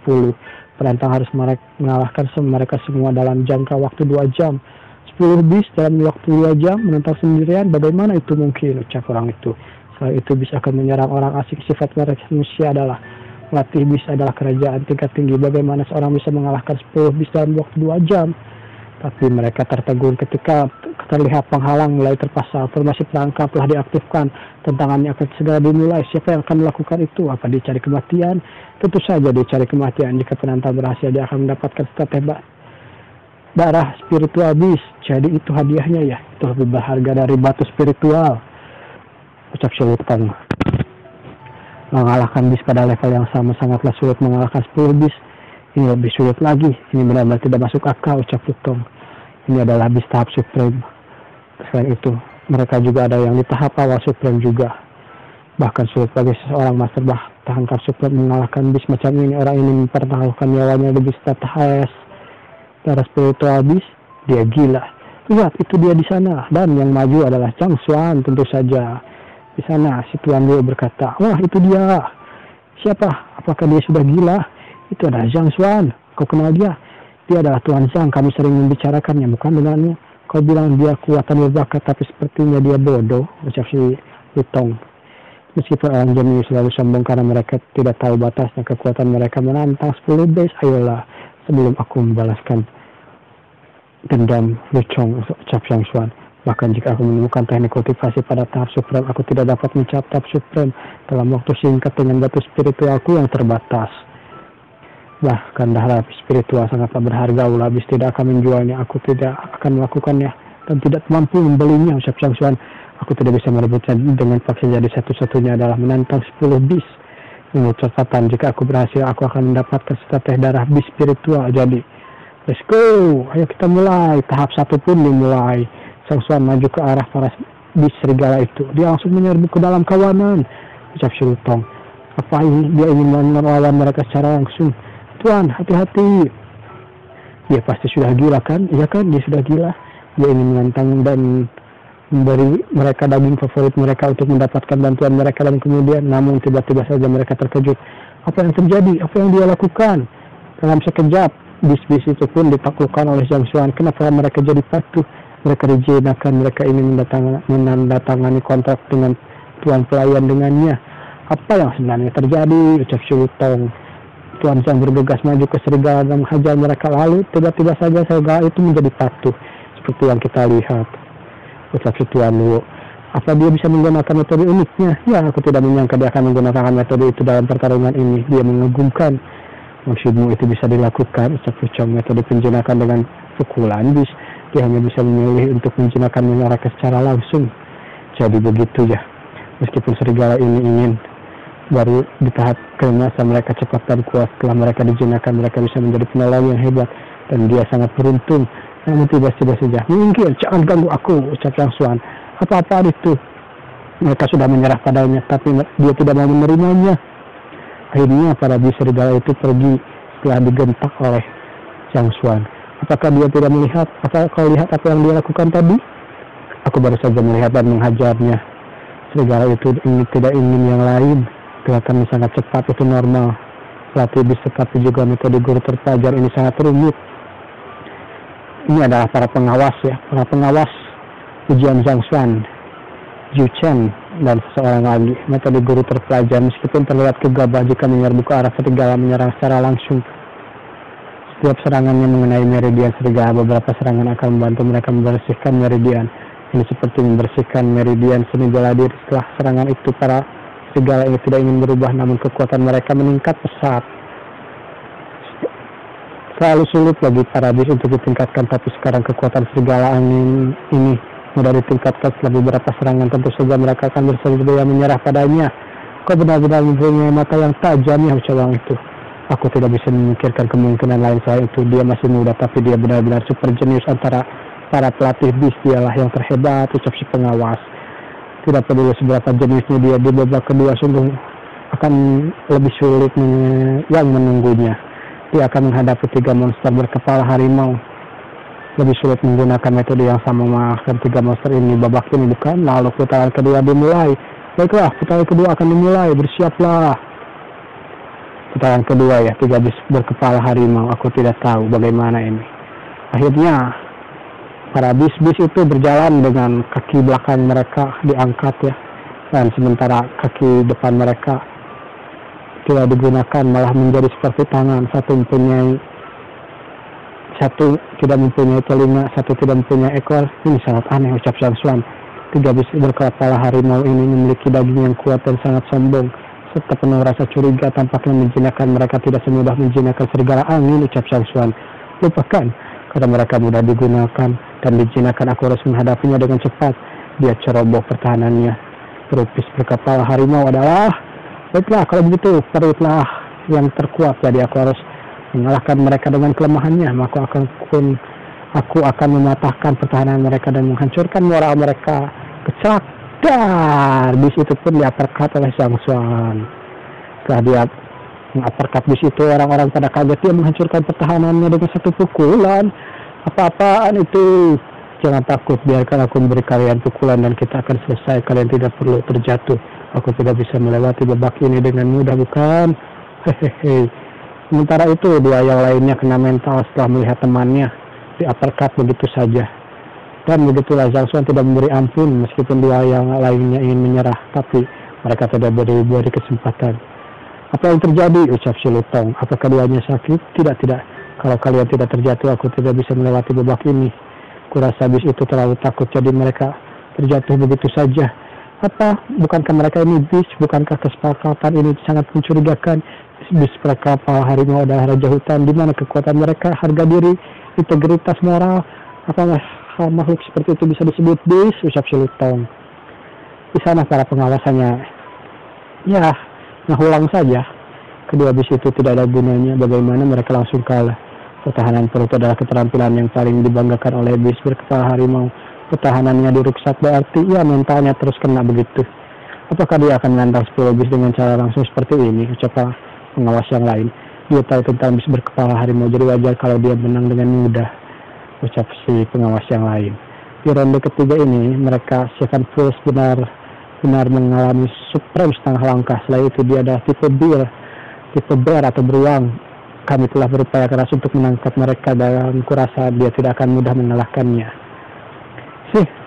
10. Penantang harus mengalahkan mereka semua dalam jangka waktu 2 jam. 10 bis dalam waktu 2 jam menentang sendirian, bagaimana itu mungkin, ucap orang itu. Selain itu bis akan menyerang orang asing. Sifat manusia adalah melatih bis adalah kerajaan tingkat tinggi. Bagaimana seorang bisa mengalahkan 10 bis dalam waktu 2 jam? Tapi mereka tertegun ketika terlihat penghalang mulai terpasang. Formasi perangkap telah diaktifkan. Tentangannya akan segera dimulai. Siapa yang akan melakukan itu? Apa dia cari kematian? Tentu saja dia cari kematian. Jika penantang berhasil, dia akan mendapatkan status darah spiritual bis. Jadi itu hadiahnya ya. Itu lebih berharga dari batu spiritual, ucap Sultan. Mengalahkan bis pada level yang sama sangatlah sulit. Mengalahkan 10 bis ini lebih sulit lagi. Ini benar-benar tidak masuk akal, ucap Lutong. Ini adalah bis tahap supreme. Selain itu, mereka juga ada yang di tahap awal supreme juga. Bahkan sulit bagi seseorang master tahap supreme mengalahkan bis macam ini. Orang ini mempertaruhkan nyawanya di bis tahap darah spiritual bis. Dia gila. Lihat, itu dia di sana. Dan yang maju adalah Chang Xuan, tentu saja. Di sana, si Tuan Liu berkata, wah itu dia. Siapa? Apakah dia sudah gila? Itu adalah Zhang Xuan. Kau kenal dia? Dia adalah Tuan Zhang. Kami sering membicarakannya, bukan denganmu. Kau bilang dia kuat dan berbakat, tapi sepertinya dia bodoh, ucap si Lutong. Meskipun orang jenius selalu sombong karena mereka tidak tahu batasnya kekuatan mereka menantang 10 base. Ayolah, sebelum aku membalaskan dendam Lucong, ucap Zhang Xuan. Bahkan jika aku menemukan teknik kultivasi pada tahap supreme, aku tidak dapat mencapai tahap supreme dalam waktu singkat dengan batu spiritualku yang terbatas. Bahkan darah spiritual sangatlah berharga, ulah bis tidak akan menjualnya, aku tidak akan melakukannya dan tidak mampu membelinya, ucap Zhang Xuan. Aku tidak bisa merebutnya dengan paksa, jadi satu-satunya adalah menantang 10 bis. Menurut catatan, jika aku berhasil, aku akan mendapatkan status darah bis spiritual. Jadi, let's go, ayo kita mulai. Tahap 1 pun dimulai. Zhang Xuan maju ke arah para bis serigala itu. Dia langsung menyerbu ke dalam kawanan, ucap Shulutong. Apa ini? Dia ingin melawan mereka secara langsung. Tuan, hati-hati. Dia pasti sudah gila kan? Iya kan, dia sudah gila. Dia ingin menantang dan memberi mereka daging favorit mereka untuk mendapatkan bantuan mereka, dan kemudian namun tiba-tiba saja mereka terkejut. Apa yang terjadi? Apa yang dia lakukan? Dalam sekejap, bis-bis itu pun ditaklukkan oleh Zhang Xuan. Kenapa mereka jadi patuh? Mereka dijinakan, mereka ingin menandatangani kontrak dengan tuan pelayan dengannya. Apa yang sebenarnya terjadi? Ucap Shulutong. Tuan Zhang bergegas maju ke serigala dan menghajar mereka, lalu tiba-tiba saja serigala itu menjadi patuh seperti yang kita lihat, ucap Tuan Liu. Apa dia bisa menggunakan metode uniknya? Ya, aku tidak menyangka dia akan menggunakan metode itu dalam pertarungan ini. Dia mengagumkan. Maksudmu itu bisa dilakukan, ucap Lucong. Metode penjinakan dengan pukulan bis. Dia hanya bisa memilih untuk menjinakkan mereka secara langsung. Jadi begitu ya. Meskipun serigala ini ingin baru di tahap keemasan mereka cepat dan kuat. Setelah mereka dijinakan, mereka bisa menjadi penolong yang hebat, dan dia sangat beruntung. Namun tiba-tiba saja, minggir, jangan ganggu aku, ucap Zhang Xuan. Apa-apa itu? Mereka sudah menyerah padanya, tapi dia tidak mau menerimanya. Akhirnya para bis serigala itu pergi setelah digentak oleh Zhang Xuan. Apakah dia tidak melihat? Apa kau lihat apa yang dia lakukan tadi? Aku baru saja melihat dan menghajarnya. Serigala itu tidak ingin yang lain. Gerakannya sangat cepat, itu normal. Pelatih bis tetapi juga metode guru terpelajar ini sangat rumit. Ini adalah para pengawas ya, para pengawas ujian Zhang Xuan, Zhu Chen, dan seseorang lagi. Metode guru terpelajar meskipun terlihat gegabah jika menyerbu ke arah serigala menyerang secara langsung. Setiap serangannya mengenai meridian serigala, beberapa serangan akan membantu mereka membersihkan meridian. Ini seperti membersihkan meridian seni bela diri. Setelah serangan itu, para serigala ini tidak ingin berubah, namun kekuatan mereka meningkat pesat. Selalu sulit bagi para bis untuk ditingkatkan, tapi sekarang kekuatan serigala ini mudah ditingkatkan. Setelah beberapa serangan, tentu saja mereka akan bersedia menyerah padanya. Kau benar-benar mempunyai mata yang tajam ya, ucap orang itu. Aku tidak bisa memikirkan kemungkinan lain selain itu. Dia masih muda, tapi dia benar-benar super jenius. Antara para pelatih bis, dialah yang terhebat, ucap si pengawas. Tidak peduli seberapa jenisnya dia, di babak kedua sungguh akan lebih sulit yang menunggunya. Dia akan menghadapi 3 monster berkepala harimau. Lebih sulit menggunakan metode yang sama mengalahkan 3 monster ini babak ini, bukan? Lalu putaran kedua dimulai. Baiklah, putaran kedua akan dimulai, bersiaplah. putaran kedua ya, 3 bis berkepala harimau. Aku tidak tahu bagaimana ini. Akhirnya para bis-bis itu berjalan dengan kaki belakang mereka diangkat ya, dan sementara kaki depan mereka tidak digunakan, malah menjadi seperti tangan. Satu tidak mempunyai telinga, satu tidak mempunyai ekor. Ini sangat aneh, ucap Zhang Xuan. 3 bis berkepala harimau ini memiliki daging yang kuat dan sangat sombong, serta penuh rasa curiga. Tampaknya menjinakkan mereka tidak semudah menjinakkan serigala angin, ucap Zhang Xuan. Lupakan, karena mereka mudah digunakan dan dijinakkan. Aku harus menghadapinya dengan cepat. Dia ceroboh pertahanannya. Perut bis berkepala harimau adalah, baiklah kalau begitu, perutlah yang terkuat. Jadi aku harus mengalahkan mereka dengan kelemahannya. Maka aku akan mematahkan pertahanan mereka dan menghancurkan moral mereka. Kecak, dar! Bis itu pun diaperkat oleh Zhang Xuan. Setelah dia mengaperkat bis itu, orang-orang pada kaget. Dia menghancurkan pertahanannya dengan satu pukulan. Apa-apaan itu? Jangan takut, biarkan aku memberi kalian pukulan dan kita akan selesai. Kalian tidak perlu terjatuh. Aku tidak bisa melewati babak ini dengan mudah, bukan? Hehehe. Sementara itu, dua yang lainnya kena mental setelah melihat temannya diaperkat begitu saja. Dan begitulah Zhang Xuan tidak memberi ampun, meskipun dua yang lainnya ingin menyerah, tapi mereka tidak beri kesempatan. Apa yang terjadi? Ucap si Lutong. Apa keduanya sakit? Tidak. Kalau kalian tidak terjatuh, aku tidak bisa melewati babak ini. Kurasa bis itu terlalu takut, jadi mereka terjatuh begitu saja. Apa? Bukankah mereka ini bis? Bukankah kesepakatan ini sangat mencurigakan? Bis berkepala harimau adalah raja hutan. Di mana kekuatan mereka, harga diri, integritas moral? Apakah hal makhluk seperti itu bisa disebut bis? Ucap si Lutong. Di sana para pengawasannya, ya, ngahulang saja. Kedua bis itu tidak ada gunanya. Bagaimana mereka langsung kalah? Pertahanan perut adalah keterampilan yang paling dibanggakan oleh bis berkepala harimau. Pertahanannya diruksak, berarti ya mentalnya terus kena begitu. Apakah dia akan menantang 10 bis dengan cara langsung seperti ini? Ucap pengawas yang lain. Dia tahu tentang bis berkepala harimau, jadi wajar kalau dia menang dengan mudah. Ucap si pengawas yang lain. Di ronde ketiga ini, mereka Seven Fools benar-benar mengalami supreme setengah langkah. Setelah itu dia adalah tipe bear atau beruang. Kami telah berupaya keras untuk menangkap mereka dan kurasa dia tidak akan mudah mengalahkannya.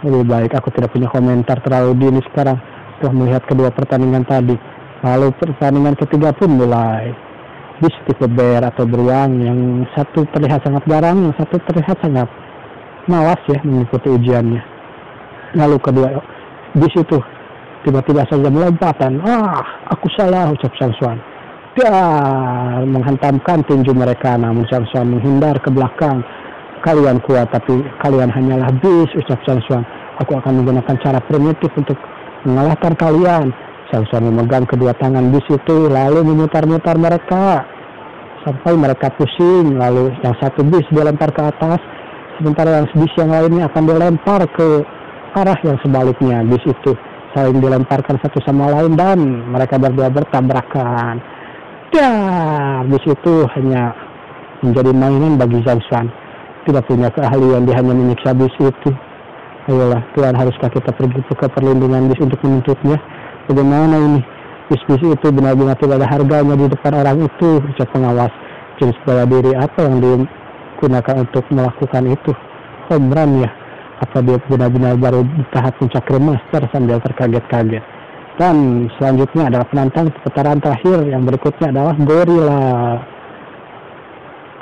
Lebih baik aku tidak punya komentar terlalu dini sekarang setelah melihat kedua pertandingan tadi. Lalu pertandingan ketiga pun mulai. Bis tipe bear atau beruang, yang satu terlihat sangat garang, yang satu terlihat sangat malas ya mengikuti ujiannya. Lalu kedua bis itu tiba-tiba saja melompatan. Aku salah, ucap Zhang Xuan. Dia menghantamkan tinju mereka, namun Zhang Xuan menghindar ke belakang. Kalian kuat, tapi kalian hanyalah bis, ucap Zhang Xuan. Aku akan menggunakan cara primitif untuk mengalahkan kalian. Zhang Xuan memegang kedua tangan bis itu, lalu memutar-mutar mereka sampai mereka pusing. Lalu yang satu bis dilempar ke atas, sementara yang bis yang lainnya akan dilempar ke arah yang sebaliknya. Bis itu saling dilemparkan satu sama lain dan mereka berdua bertabrakan. Bis itu hanya menjadi mainan bagi Zhang Xuan. Tidak punya keahlian, dia hanya menyiksa bis itu. Ayolah, Tuhan, haruskah kita pergi ke perlindungan bis untuk menuntutnya? Bagaimana ini? Bis-bis itu benar-benar tidak ada harganya di depan orang itu, ucap pengawas. Jenis bela diri apa yang digunakan untuk melakukan itu? Home run ya? Apa dia benar-benar baru di tahap puncak remaster sambil terkaget-kaget? Dan selanjutnya adalah penantang putaran terakhir. Yang berikutnya adalah gorila.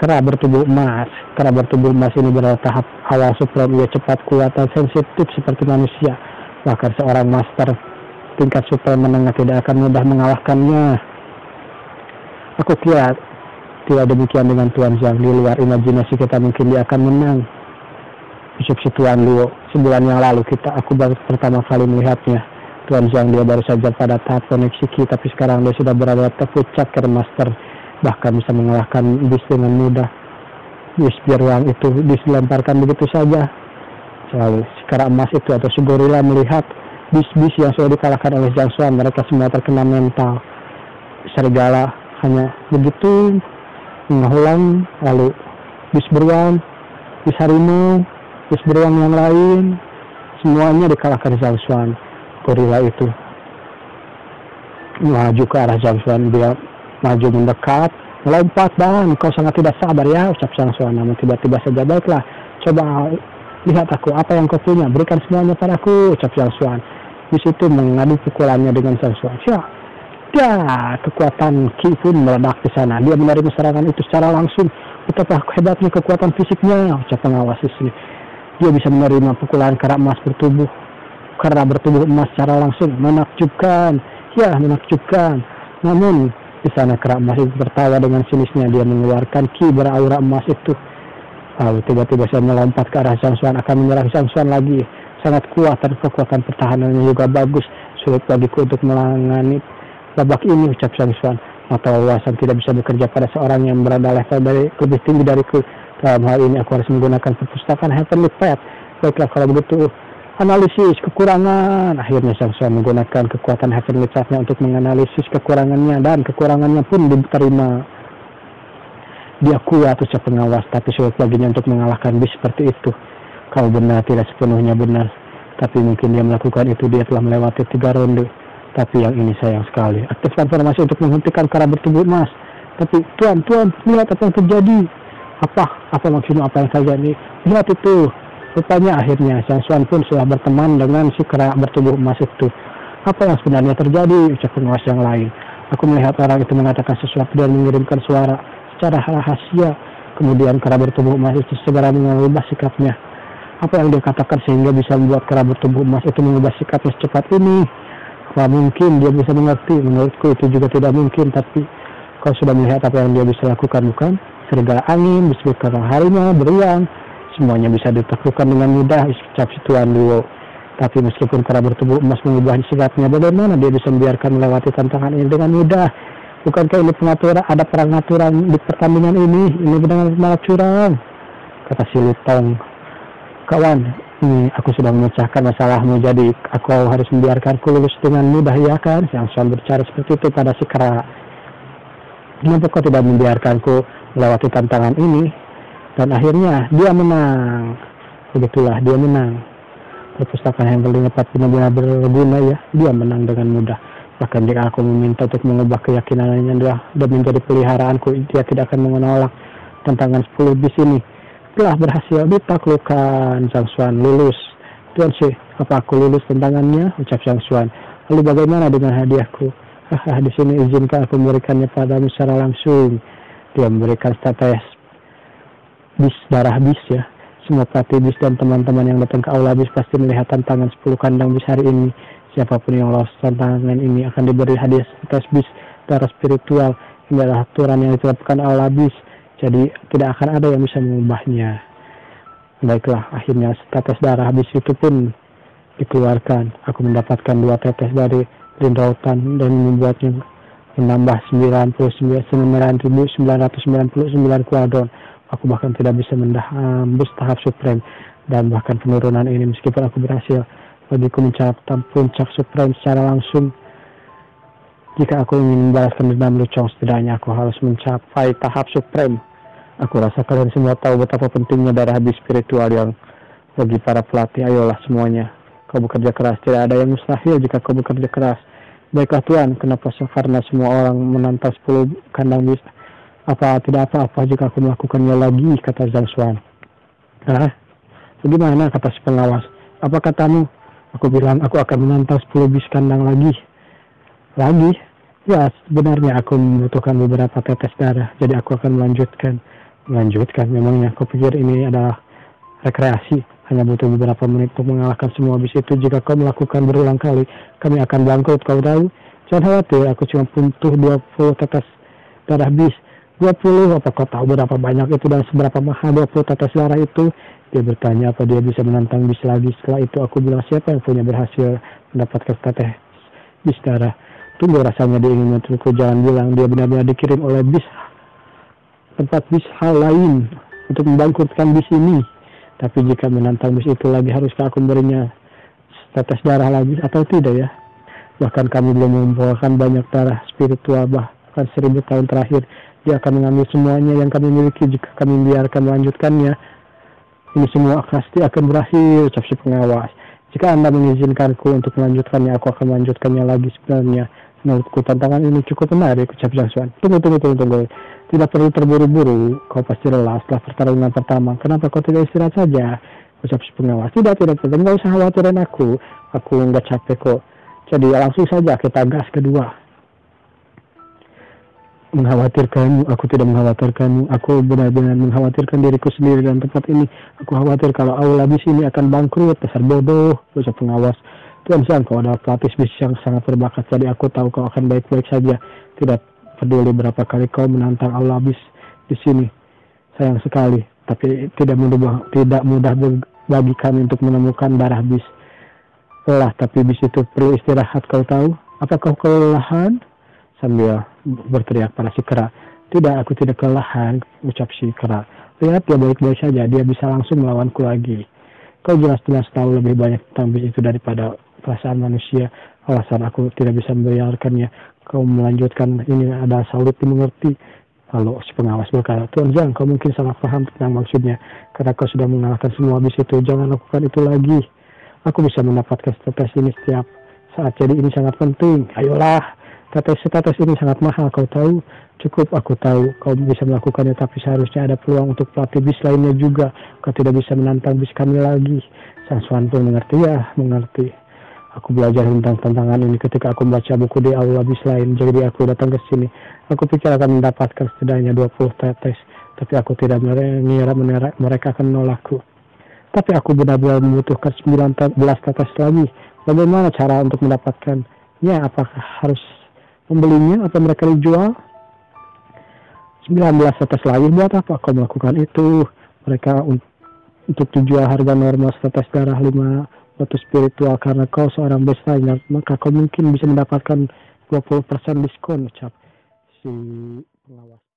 Kera bertubuh emas. Kera bertubuh emas ini berada tahap awal supreme. Ia cepat, kuat, dan sensitif seperti manusia. Bahkan seorang master tingkat supreme menengah tidak akan mudah mengalahkannya. Aku kira tidak demikian dengan Tuan Zhang. Di luar imajinasi kita mungkin dia akan menang. Ucap si Tuan Luo. Sebulan yang lalu aku baru pertama kali melihatnya. Tuan Zhang dia baru saja pada tahap koneksi Ki, tapi sekarang dia sudah berada di puncak Grandmaster. Bahkan bisa mengalahkan bis dengan mudah. Bis beruang itu dilemparkan begitu saja. Lalu si kera emas itu atau si gorila melihat bis-bis yang sudah dikalahkan oleh Zhang Xuan. Mereka semua terkena mental. Serigala hanya begitu mengulang. Lalu bis beruang, bis harimau, bis beruang yang lain, semuanya dikalahkan Zhang Xuan. Gorila itu maju ke arah Zhang Xuan. Dia maju mendekat, melompat, dan kau sangat tidak sabar ya, ucap Sang Swan. Namun tiba-tiba saja, baiklah, coba lihat aku, apa yang kau punya, berikan semuanya padaku, ucap Sang Swan. Di situ mengadu pukulannya dengan Sang Swan. Ya, kekuatan Ki pun meledak di sana. Dia menerima serangan itu secara langsung. Betapa hebatnya kekuatan fisiknya, ucap pengawas di sini. Dia bisa menerima pukulan kara emas bertubuh emas secara langsung. Menakjubkan, ya menakjubkan. Namun di sana kara emas itu tertawa dengan sinisnya. Dia mengeluarkan ki beraura emas itu. Lalu tiba-tiba saya melompat ke arah Sang Swan, akan menyerang Sang Swan lagi. Sangat kuat dan kekuatan pertahanannya juga bagus. Sulit bagiku untuk menangani babak ini, ucap Sang Swan. Mata wawasan tidak bisa bekerja pada seorang yang berada level lebih tinggi dariku. Dalam hal ini aku harus menggunakan perpustakaan Heavenly Path. Baiklah kalau begitu, analisis kekurangan. Akhirnya Sang Swan menggunakan kekuatan Heavenly Path-nya untuk menganalisis kekurangannya, dan kekurangannya pun diterima. Dia kuat, ucap pengawas, tapi sulit baginya untuk mengalahkan bis seperti itu. Kau benar, tidak sepenuhnya benar. Tapi mungkin dia melakukan itu, dia telah melewati 3 ronde. Tapi yang ini sayang sekali. Aktifkan formasi untuk menghentikan kara bertubuh emas. Tapi Tuan, lihat apa yang terjadi. Apa maksudnya apa yang terjadi? Lihat itu. Rupanya akhirnya Sang Swan pun sudah berteman dengan si kera bertubuh emas itu. Apa yang sebenarnya terjadi? Ucap pengawas yang lain. Aku melihat orang itu mengatakan sesuatu dan mengirimkan suara secara rahasia. Kemudian kera bertubuh emas itu segera mengubah sikapnya. Apa yang dia katakan sehingga bisa membuat kera bertubuh emas itu mengubah sikapnya secepat ini? Apa mungkin dia bisa mengerti? Menurutku itu juga tidak mungkin. Tapi kau sudah melihat apa yang dia bisa lakukan, bukan? Serigala angin, disebutkan harimau, beruang, semuanya bisa ditaklukkan dengan mudah, ucap si Tuan Luo. Tapi meskipun kera bertubuh emas mengubah sikapnya, bagaimana dia bisa membiarkan melewati tantangan ini dengan mudah? Bukankah ini pengaturan, ada pengaturan di pertandingan ini? Ini benar-benar curang, kata si Lutong. Kawan, ini aku sudah memecahkan masalahmu, jadi aku harus membiarkanku lulus dengan mudah, ya kan? Sang Swan berbicara seperti itu pada si kera. Kenapa kau tidak membiarkanku melewati tantangan ini? Dan akhirnya dia menang. Begitulah, dia menang. Perpustakaan yang paling tepat benar-benar berguna ya. Dia menang dengan mudah. Bahkan jika aku meminta untuk mengubah keyakinannya dan menjadi peliharaanku, dia tidak akan menolak. Tantangan 10 bis ini telah berhasil ditaklukkan. Sang Swan lulus. Tuan Shi, apa aku lulus tantangannya? Ucap Sang Swan. Lalu bagaimana dengan hadiahku? Di sini izinkan aku memberikannya padamu secara langsung. Dia memberikan status bis, darah bis ya. Semua pelatih bis dan teman-teman yang datang ke aula bis pasti melihat tantangan 10 kandang bis hari ini. Siapapun yang lolos tantangan ini akan diberi hadiah status bis darah spiritual. Ini adalah aturan yang ditetapkan aula bis. Jadi tidak akan ada yang bisa mengubahnya. Baiklah, akhirnya status darah bis itu pun dikeluarkan. Aku mendapatkan 2 tetes dari Linrautan dan membuatnya menambah 99.999 kuadron. Aku bahkan tidak bisa menembus tahap supreme, dan bahkan penurunan ini meskipun aku berhasil bagiku mencapai puncak supreme secara langsung. Jika aku ingin membalaskan dendam Lucong, setidaknya aku harus mencapai tahap supreme. Aku rasa kalian semua tahu betapa pentingnya darah habis spiritual yang bagi para pelatih. Ayolah semuanya, kau bekerja keras, tidak ada yang mustahil jika kau bekerja keras. Baiklah Tuan, kenapa karena semua orang menantang 10 kandang bis? Apa tidak apa-apa jika aku melakukannya lagi, kata Sang Swan. Bagaimana, kata si pengawas. Apa katamu? Aku bilang aku akan menantang 10 bis kandang lagi. Lagi? Ya, sebenarnya aku membutuhkan beberapa tetes darah, jadi aku akan melanjutkan. Memangnya aku pikir ini adalah rekreasi. Hanya butuh beberapa menit untuk mengalahkan semua bis itu. Jika kau melakukan berulang kali, kami akan bangkrut, kau tahu? Jangan khawatir, aku cuma butuh 20 tetes darah bis. 20, apa kau tahu berapa banyak itu dan seberapa mahal 20 tetes darah itu? Dia bertanya apa dia bisa menantang bis lagi. Setelah itu aku bilang, siapa yang punya berhasil mendapatkan tetes bis darah? Tunggu, rasanya dia ingin menentuku. Jangan bilang dia benar-benar dikirim oleh bis tempat bis hal lain untuk membangkrutkan bis ini. Tapi jika menantang bis itu lagi, haruskah aku memberinya tetes darah lagi atau tidak ya? Bahkan kami belum mengumpulkan banyak darah spiritual, bahkan 1000 tahun terakhir. Dia akan mengambil semuanya yang kami miliki jika kami biarkan melanjutkannya. Ini semua pasti akan berhasil, ucap si pengawas. Jika Anda mengizinkanku untuk melanjutkannya, aku akan melanjutkannya lagi sebenarnya. Menurutku tantangan ini cukup menarik, ucap Zhang. Tunggu. Tidak perlu terburu-buru, kau pasti lelah setelah pertarungan pertama. Kenapa kau tidak istirahat saja? Ucap si pengawas. Tidak penting, nggak usah khawatirin aku. Aku nggak capek kok. Jadi langsung saja kita gas kedua. Mengkhawatirkanmu, aku tidak mengkhawatirkanmu. Aku benar-benar mengkhawatirkan diriku sendiri dan tempat ini. Aku khawatir kalau aula bis ini akan bangkrut. Dasar bodoh, ucap pengawas. Tuan Zhang, kau adalah pelatih bis yang sangat berbakat, jadi aku tahu kau akan baik-baik saja. Tidak peduli berapa kali kau menantang aula bis di sini. Sayang sekali, tapi tidak mudah bagi kami untuk menemukan darah bis. Lelah, tapi bis itu perlu istirahat, kau tahu? Apakah kau kelelahan? Sambil berteriak pada si kera. Tidak, aku tidak kelelahan, ucap si kera. Lihat, dia baik-baik saja, dia bisa langsung melawanku lagi. Kau jelas-jelas tahu lebih banyak tentang bis itu daripada perasaan manusia. Alasan aku tidak bisa membiarkannya kau melanjutkan ini ada sulit dimengerti. Lalu si pengawas berkata, Tuan Zhang, kau mungkin salah paham tentang maksudnya. Karena kau sudah mengalahkan semua bis itu, jangan lakukan itu lagi. Aku bisa mendapatkan tetes ini setiap saat, jadi ini sangat penting. Ayolah, tetes ini sangat mahal, kau tahu. Cukup, aku tahu kau bisa melakukannya, tapi seharusnya ada peluang untuk pelatih bis lainnya juga. Kau tidak bisa menantang bis kami lagi. Sang Swan pun mengerti. Aku belajar tentang tantangan ini ketika aku membaca buku di aula bis lain. Jadi aku datang ke sini. Aku pikir akan mendapatkan setidaknya 20 tetes, tapi aku tidak mengira mereka akan menolakku. Tapi aku benar-benar membutuhkan 19 tetes lagi. Bagaimana cara untuk mendapatkannya? Apakah harus membelinya atau mereka dijual? 19 tetes lagi, buat apa kau melakukan itu? Mereka untuk dijual harga normal tetes darah 5 batu spiritual. Karena kau seorang bestseller, maka kau mungkin bisa mendapatkan 20% diskon, ucap si pengawas.